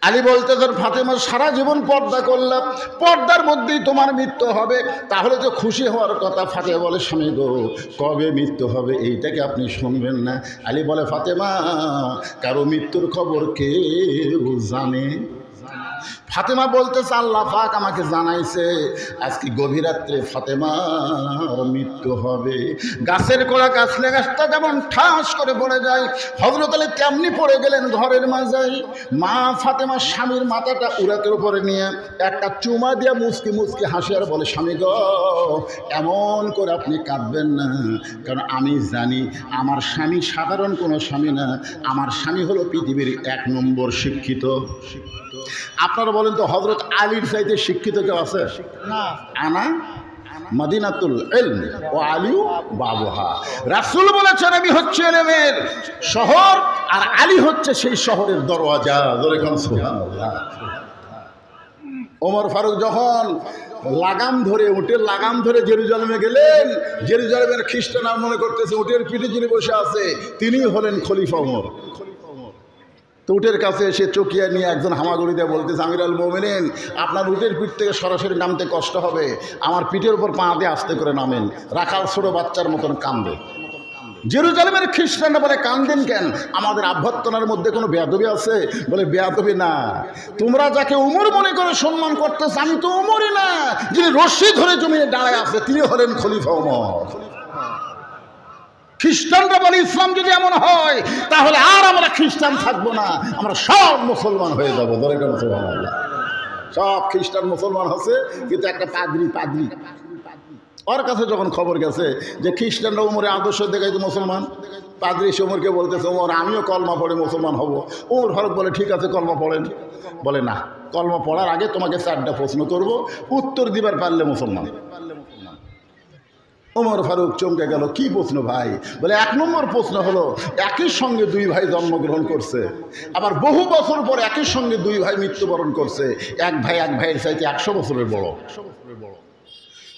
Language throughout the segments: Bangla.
আলী বলতেছেন, ফাতেমা সারা জীবন পর্দা করলাম, পর্দার মধ্যেই তোমার মৃত্যু হবে, তাহলে তো খুশি হওয়ার কথা। ফাতেমা বলে, স্বামী গো, কবে মৃত্যু হবে এইটাকে আপনি শুনবেন না? আলী বলে, ফাতেমা, কারো মৃত্যুর খবর কেউ জানে? ফাতেমা বলতেছে, আল্লাহ পাক আমাকে জানাইছে আজকে গভীর রাত্রে ফাতেমার মৃত্যু হবে। গাছের কোড়া গাছলে গাছটা যেমন ঠাস করে পড়ে যায়, হযরত আলী তেমনি পড়ে গেলেন ঘরের মাঝাই। মা ফাতেমা স্বামীর মাথাটা উরাতের উপরে নিয়ে একটা চুমা দিয়ে মুচকি মুচকি হাসি আর বলে, স্বামী গো, এমন করে আপনি কাঁদবেন না, কারণ আমি জানি আমার স্বামী সাধারণ কোনো স্বামী না, আমার স্বামী হলো পৃথিবীর 1 নম্বর শিক্ষিত। আপনারা বলেন তো, হযরত আলীর চাইতে শিক্ষিত কেউ আছে? না। আনা মদিনাতুল ইলম ওয়া আলিউ বাবুহা। রাসূল বলেছেন, আমি হচ্ছে ইলমের শহর, আর আলী হচ্ছে সেই শহরের দরওয়াজা। জোরে কোন সুবহানাল্লাহ। ওমর ফারুক যখন লাগাম ধরে, উটের লাগাম ধরে জেরুজালেমে গেলেন, জেরুজালেমের খ্রিস্টানরা মনে করতেছে উটের পিঠে যিনি বসে আছে তিনিই হলেন খলিফা ওমর। তো উটের কাছে এসে চকিয়া নিয়ে একজন হামাগুড়ি দিয়ে বলতেছে, আমির আল মোমিনিন, আপনার উটের পিঠ থেকে সরাসরি নামতে কষ্ট হবে, আমার পিঠের উপর পা দিয়ে আস্তে করে নামেন। রাখাল ছোট বাচ্চার মতন কান্দে। জেরুজালেমের খ্রিস্টানরা বলে, কান্দেন কেন? আমাদের আভ্যন্তরের মধ্যে কোনো বেয়াদবি আছে? বলে, বেয়াদবি না, তোমরা যাকে উমর মনে করে সম্মান করতেছ, আমি তো উমরই না, যিনি রশি ধরে জমিনে দাঁড়ায় আছে তিনি হলেন খলিফা ওমর। খ্রিস্টানরা বলে, ইসলাম যদি এমন হয় তাহলে আর আমরা খ্রিস্টান থাকবো না, আমরা সব মুসলমান হয়ে যাবো। সব খ্রিস্টান মুসলমান হচ্ছে, কিন্তু একটা পাদ্রী ওর কাছে যখন খবর গেছে যে খ্রিস্টানরা উমরের আদর্শ দেখাইতে মুসলমান, পাদ্রী এসে উমরকে বলতেছে, ওমর, আমিও কলমা পড়ে মুসলমান হব। ওমর ফারুক বলে, ঠিক আছে, কলমা পড়েন। বলে, না, কলমা পড়ার আগে তোমাকে 4টা প্রশ্ন করব, উত্তর দিবার পারলে মুসলমান। ওমর ফারুক চমকে গেল, কি প্রশ্ন ভাই? বলে, 1 নম্বর প্রশ্ন হলো, একই সঙ্গে 2 ভাই জন্মগ্রহণ করছে, আবার বহু বছর পর একই সঙ্গে 2 ভাই মৃত্যুবরণ করছে, এক ভাইয়ের চাইতে 100 বছরের বড়।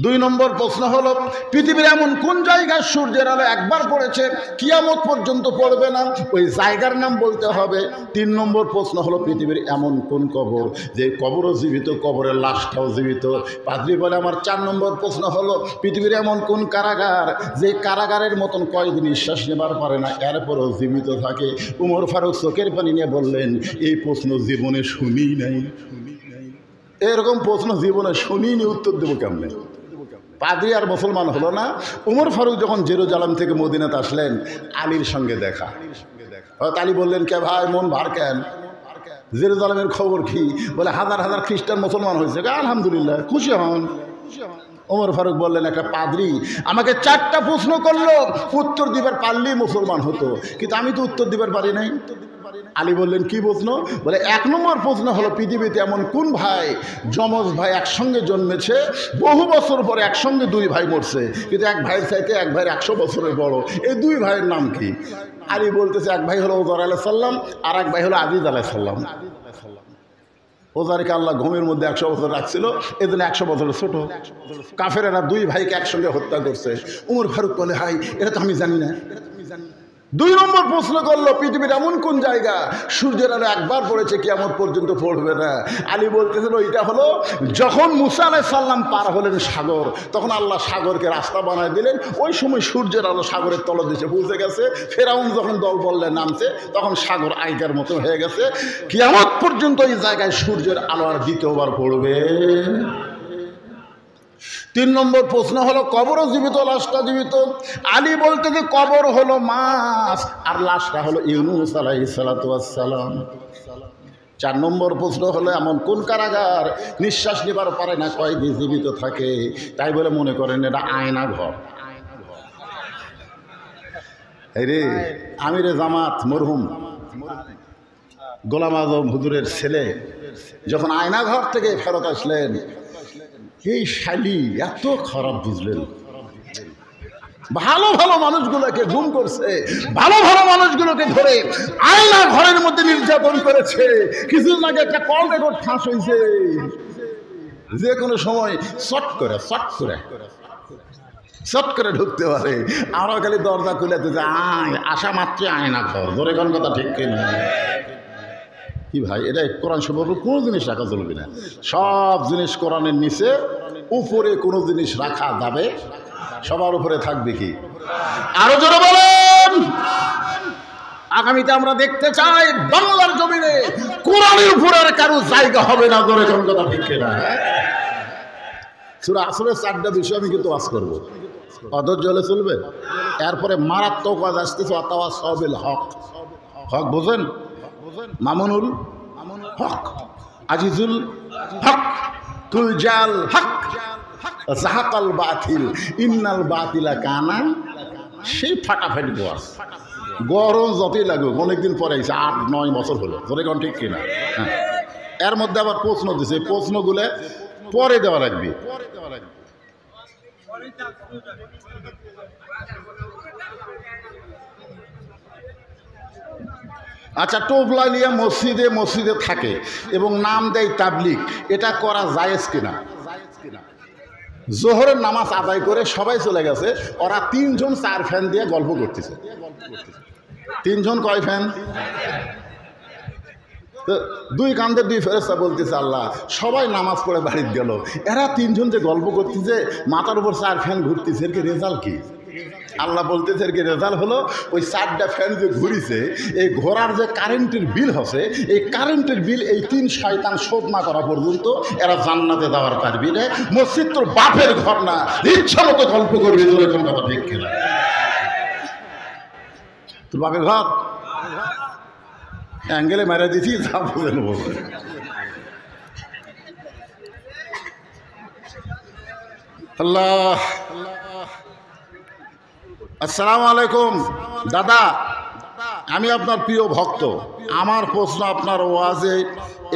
2 নম্বর প্রশ্ন হলো, পৃথিবীর এমন কোন জায়গায় সূর্যের আলো একবার পড়েছে কিয়ামত পর্যন্ত পড়বে না, ওই জায়গার নাম বলতে হবে। 3 নম্বর প্রশ্ন হলো, পৃথিবীর এমন কোন কবর যে কবরও জীবিত, কবরের লাশটাও জীবিত। পাদ্রী বলে, আমার 4 নম্বর প্রশ্ন হলো, পৃথিবীর এমন কোন কারাগার যে কারাগারের মতন কয়েক নিঃশ্বাস নেবার পারে না, এরপরও জীবিত থাকে। উমর ফারুক চোখের পানি নিয়ে বললেন, এই প্রশ্ন জীবনে শুনি নাই, এরকম প্রশ্ন জীবনে শুনিনি, উত্তর দেবো কেমনে? পাদ্রী আর মুসলমান হলো না। উমর ফারুক যখন জেরুজালেম থেকে মদিনাতে আসলেন, আলীর সঙ্গে দেখা। আলী বললেন, কে ভাই, মন ভার কেন? জেরুজালেমের খবর কি? বলে, হাজার হাজার খ্রিস্টান মুসলমান হয়েছে। আলহামদুলিল্লাহ, খুশি হন। ওমর ফারুক বললেন, একটা পাদ্রী আমাকে 4টা প্রশ্ন করলো, উত্তর দিবার পারলেই মুসলমান হতো, কিন্তু আমি তো উত্তর দিবার পারি নাই। আলী বললেন, কি প্রশ্ন? বলে, 1 নম্বর প্রশ্ন হলো, পৃথিবীতে এমন কোন ভাই, যমজ ভাই একসঙ্গে জন্মেছে, বহু বছর পরে একসঙ্গে 2 ভাই মরছে, কিন্তু এক ভাইয়ের চাইতে এক ভাইয়ের 100 বছরের বড়, এই 2 ভাইয়ের নাম কি? আলী বলতেছে, এক ভাই হলো ওজর আলাইহিস সালাম, আর এক ভাই হলো আজিজ আলাইহিস সালাম। ওজারকে আল্লাহ ঘুমের মধ্যে 100 বছর রাখছিল, এই জন্য 100 বছরের ছোট। কাফেরেরা 2 ভাইকে একসঙ্গে হত্যা করছে। উমর ফারুক বলে, হাই, এটা তো আমি জানি না। 2 নম্বর প্রশ্ন করলো, পৃথিবীর এমন কোন জায়গা সূর্যের আলো একবার পড়েছে কিয়ামত পর্যন্ত পড়বে না। আলী বলতেছিল, ওইটা হলো যখন মুসা আলাইহিস সালাম পার হলেন সাগর, তখন আল্লাহ সাগরকে রাস্তা বানায় দিলেন, ওই সময় সূর্যের আলো সাগরের তলদেশে পৌঁছে গেছে। ফেরাউন যখন দল বললে নামছে, তখন সাগর আইকার মতো হয়ে গেছে। কিয়ামত পর্যন্ত এই জায়গায় সূর্যের আলো আর দ্বিতীয়বার পড়বে। 3 নম্বর প্রশ্ন হলো, কবরও জীবিত, লাশটা জীবিত। আলী বলতে যে কবর হলো মাছ, আর লাশটা হলো ইউনূস আলাইহিস সালাতু ওয়াস সালাম। 4 নম্বর প্রশ্ন হলো, এমন কোন কারাগার নিঃশ্বাস নেবার পারে না, কয়েদি জীবিত থাকে? তাই বলে মনে করেন এটা আয়না ঘর। এই রে, আমিরে জামাত মরহুম গোলাম আজম হুজুরের ছেলে যখন আয়না ঘর থেকে ফেরত আসলেন, এই শালি এত খারাপ বুঝলেন, ভালো ভালো মানুষগুলোকে গুম করছে, ভালো ভালো মানুষগুলোকে ধরে আয়না ঘরের মধ্যে নির্যাতন করেছে। কিছুদিন আগে একটা কল রেকর্ড ফাঁস হয়েছে, যে কোনো সময় চট করে ঢুকতে পারে। আমরা খালি দরজা খুলে দিতে, আসা মাত্র আয়না ঘর, ধরে কোন কথা ঠিক কিনা? কি ভাই, এটা কোরআন শরীফের কোনো জিনিস রাখা চলবে না। সব জিনিস কোরআনের নিচে, উপরে কোনো জিনিস রাখা যাবে, সবার উপরে থাকবে কি? আরো জোরে বলেন। আগামীতে আমরা দেখতে চাই বাংলার জমিনে কোরআনের উপরে আর কারো জায়গা হবে না। জোরে কোন কথা ঠিক না? সূরা আসরের 4টা বিষয় আমি কিন্তু ওয়াজ করব, অধৈর্য হলে চলবে। এরপরে মারাত্মক ওয়াজ আসতেছে, অতাওয়া সবিল হক। হক বোঝেন? মামুনুল হক, আজিজুল হক, তুলজাল হক, জাহাকাল বাতিল, ইন্নাল বাতিলা কানা। সেই ফাটাফাটি ওয়াজ, গরম যতই লাগুক, অনেকদিন পরে এসে 8-9 বছর হলো। ধরে কোন ঠিক কিনা? হ্যাঁ। এর মধ্যে আবার প্রশ্ন দিছে, প্রশ্নগুলো পরে দেওয়া লাগবে। আচ্ছা, টোপলা নিয়ে মসজিদে মসজিদে থাকে এবং নাম দেয় তাবলিগ, এটা করা জায়েজ কিনা? জোহরের নামাজ আদায় করে সবাই চলে গেছে, ওরা 3 জন 4 ফ্যান দিয়ে গল্প করতেছে। 3 জন কয় ফ্যান? 2 কান্দে 2 ফেরেশতা বলতেছে, আল্লাহ সবাই নামাজ পড়ে বাড়িতে গেল, এরা 3 জন যে গল্প করতেছে, মাথার উপর 4 ফ্যান ঘুরতেছে, এর কি রেজাল্ট কি? আল্লাহ বলতেছে এর কি রেজাল্ট হলো ওই 4টা ফ্যান যে ঘুরিছে, এই ঘোরার যে কারেন্টের বিল হচ্ছে, এই কারেন্টের বিল এই 3 শয়তান শোধ না করা পর্যন্ত এরা জান্নাতে যাওয়ার পারবি না। মসজিদ তোর বাপের ঘর না, ইচ্ছা মতো গল্প করবি। তোর কোন কথা ঠিক কিনা? তোর বাপের ঘর অ্যাঙ্গেলে মেরে দিছি, যা বলেন বলে। আল্লাহ। আসসালামু আলাইকুম দাদা, আমি আপনার প্রিয় ভক্ত। আমার প্রশ্ন, আপনার ওয়াজে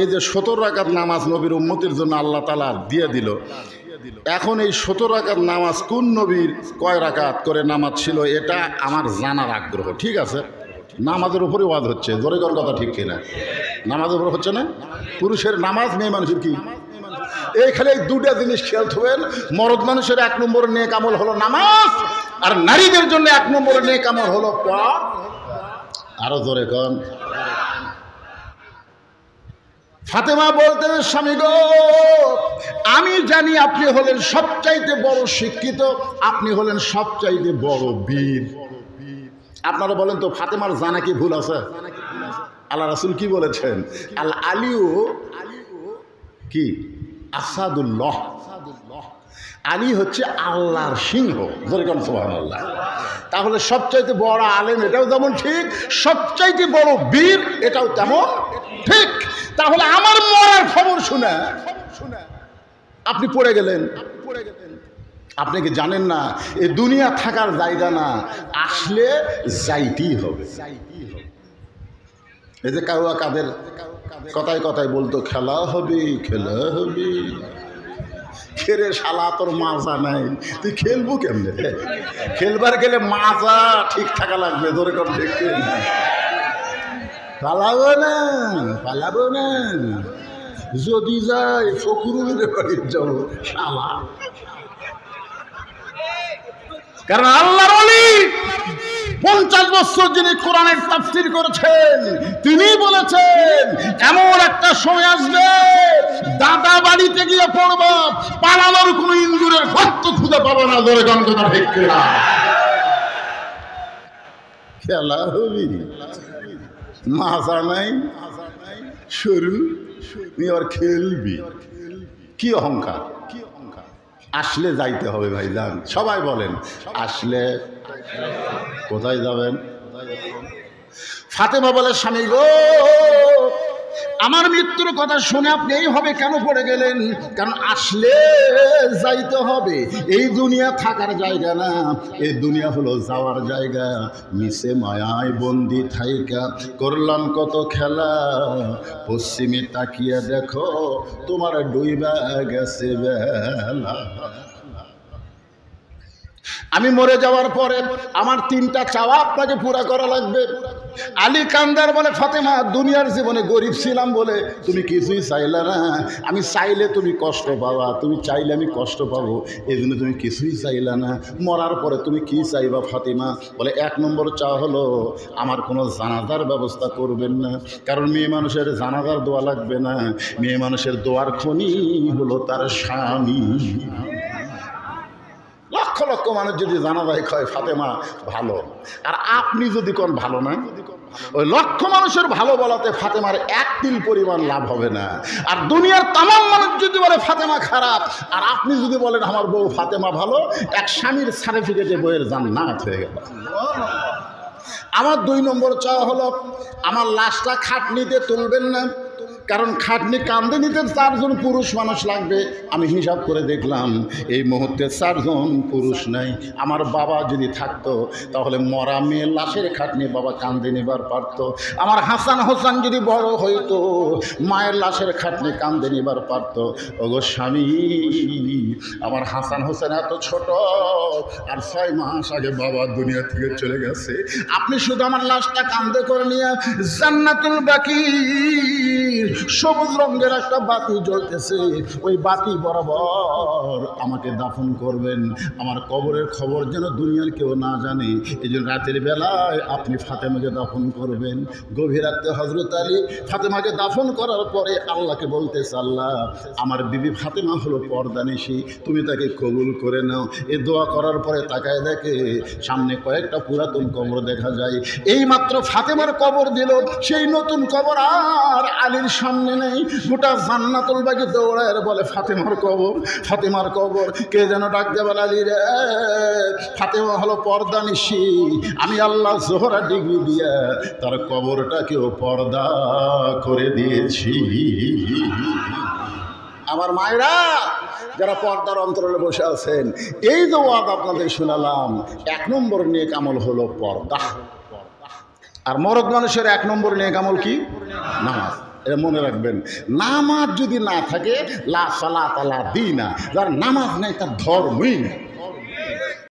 এই যে 17 রাকাত নামাজ নবীর উম্মতির জন্য আল্লাহ তাআলা দিয়ে দিল, এখন এই 17 রাকাত নামাজ কোন নবীর কয় রাকাত করে নামাজ ছিল, এটা আমার জানার আগ্রহ। ঠিক আছে, নামাজের উপরে ওয়াজ হচ্ছে, জোরে কোন কথা ঠিক কিনা? নামাজের উপর হচ্ছে না? পুরুষের নামাজ, মেয়ে মানুষের কি? এইখানে 2টা জিনিস খেয়াল করবেন। মরদ মানুষের 1 নম্বরের নেক আমল হলো নামাজ, আর নারীদের জন্য 1 নম্বরের নেক আমল হলো পা। আরো জোরে কোন। ফাতেমা বলতেন, স্বামী গো, আমি জানি আপনি হলেন সবচাইতে বড় শিক্ষিত, আপনি হলেন সবচাইতে বড় বীর। আপনারা বলেন তো, ফাতেমার জানা কি ভুল আছে? আল্লাহ রাসূল কি বলেছেন? আল আলিউ কি? আসাদুল্লাহ। আলী হচ্ছে আল্লাহর সিংহ। যেরকম সুবহানাল্লাহ। তাহলে সবচাইতে বড় আলেম এটাও যেমন ঠিক, সবচাইতে বড় বীর এটাও তেমন ঠিক। তাহলে আমার মরার খবর শুনে আপনি পড়ে গেলেন। আপনি কি জানেন না এই দুনিয়া থাকার জায়গা না, আসলে যাইতেই হবে। এই যে কাউয়া কাদের কথায় কথায় বলতো, খেলা হবে খেলা হবে। খেলে শালা তোর মাজা নাই, তুই খেলবো কেমনে? খেলবার গেলে মাজা ঠিক থাকা লাগবে। ধরে কম ঠিক পালাবো না, পালাবো না। যদি যাই ফকরুলের বাড়ি যাবো শালা। কারণ আল্লাহর ওলি 50 বছর যিনি কোরআনের তাফসীর করেছেন, তিনি বলেছেন এমন একটা সময় আসবে, দাদা বাড়িতে গিয়ে পড়বা, পালানোর কোন ইন্দুরের ভক্ত খুঁজে পাবে না। ধরে গন্ধটা ঠিক না, খেলা হবি, মাজা নাই, সরু, তুই আর খেলবি। কি অহংকার! আসলে যাইতে হবে ভাইজান। সবাই বলেন আসলে কোথায় যাবেন? ফাতেমা বলে, স্বামী গো, আমার মৃত্যুর কথা শুনে আপনি এইভাবে কেন পড়ে গেলেন? কারণ আসলে যাইতে হবে। এই দুনিয়া থাকার জায়গা না, এই দুনিয়া হলো যাওয়ার জায়গা। মিশে মায়ায় বন্দি থাইকা করলাম কত খেলা, পশ্চিমে তাকিয়ে দেখো তোমার ডুইবা গেছে বেলা। আমি মরে যাওয়ার পরে আমার 3টা চাওয়া আপনাকে পুরা করা লাগবে। আলী কান্দার বলে ফাতেমা দুনিয়ার জীবনে গরিব ছিলাম বলে তুমি কিছুই চাইলে না, আমি চাইলে তুমি কষ্ট পাবা, তুমি চাইলে আমি কষ্ট পাবো, এই জন্য তুমি কিছুই চাইলে না। মরার পরে তুমি কি চাইবা ফাতেমা? বলে 1 নম্বর চাওয়া হলো আমার কোনো জানাজার ব্যবস্থা করবেন না, কারণ মেয়ে মানুষের জানাজার দোয়া লাগবে না, মেয়ে মানুষের দোয়ার খনি হলো তার স্বামী। লক্ষ লক্ষ মানুষ যদি জানাজায় কয় ফাতেমা ভালো, আর আপনি যদি কোন ভালো না, ওই লক্ষ মানুষের ভালো বলাতে ফাতেমার 1 তিল পরিমাণ লাভ হবে না। আর দুনিয়ার তামাম মানুষ যদি বলে ফাতেমা খারাপ, আর আপনি যদি বলেন আমার বউ ফাতেমা ভালো, এক স্বামীর সার্টিফিকেটে বইয়ের জান্নাত হয়ে গেল। আমার 2 নম্বর চাওয়া হলো আমার লাশটা খাটনিতে তুলবেন না, কারণ খাটনি কান্দে নিতে 4 জন পুরুষ মানুষ লাগবে। আমি হিসাব করে দেখলাম এই মুহূর্তে 4 জন পুরুষ নাই। আমার বাবা যদি থাকতো তাহলে মরা মেয়ের লাশের খাটনি বাবা কান্দে নিবার পারতো। আমার হাসান হোসেন যদি বড় হইতো মায়ের লাশের খাটনি কান্দে নিবার পারতো। ওগো স্বামী, আমার হাসান হোসেন এত ছোট, আর 6 মাস আগে বাবা দুনিয়া থেকে চলে গেছে। আপনি শুধু আমার লাশটা কান্দে করে নিয়ে জান্নাতুল বাকি সবুজ রঙের একটা বাতি জ্বলতেছে, ওই বাতি বরাবর আমাকে দাফন করবেন। আমার কবরের খবর যেন দুনিয়ার কেউ না জানে, এই জন্য রাতের বেলায় আপনি ফাতেমাকে দাফন করবেন। গভীর রাতে হযরত আলী ফাতেমাকে দাফন করার পরে আল্লাহকে বলতেছে, আল্লাহ আমার বিবি ফাতেমা হলো পর্দানিশী, তুমি তাকে কবুল করে নাও। এই দোয়া করার পরে তাকায় দেখে সামনে কয়েকটা পুরাতন কবর দেখা যায়। এই মাত্র ফাতেমার কবর দিল, সেই নতুন কবর আর আলীর সামনে নেই। গোটা জান্নাতুল বাকি দৌড়ায় বলে ফাতেমার কবর, ফাতেমার কবর। কে যেন ডাক দেবে, আলী রে, ফাতেমা হলো পর্দানিশী, আমি আল্লাহ জোহরা ডিগ্রি দিয়া তার কবরটাকেও পর্দা করে দিয়েছি। আমার মায়েরা যারা পর্দার অন্তরালে বসে আছেন, এই যে ওয়াদ আপনাদের শোনালাম, 1 নম্বর নেক আমল হলো পর্দা। আর মরদ মানুষের 1 নম্বর নেক আমল কি? নামাজ। এটা মনে রাখবেন, নামাজ যদি না থাকে লা সালাত আলা দীনা, যার নামাজ নেই তার ধর্মই নেই।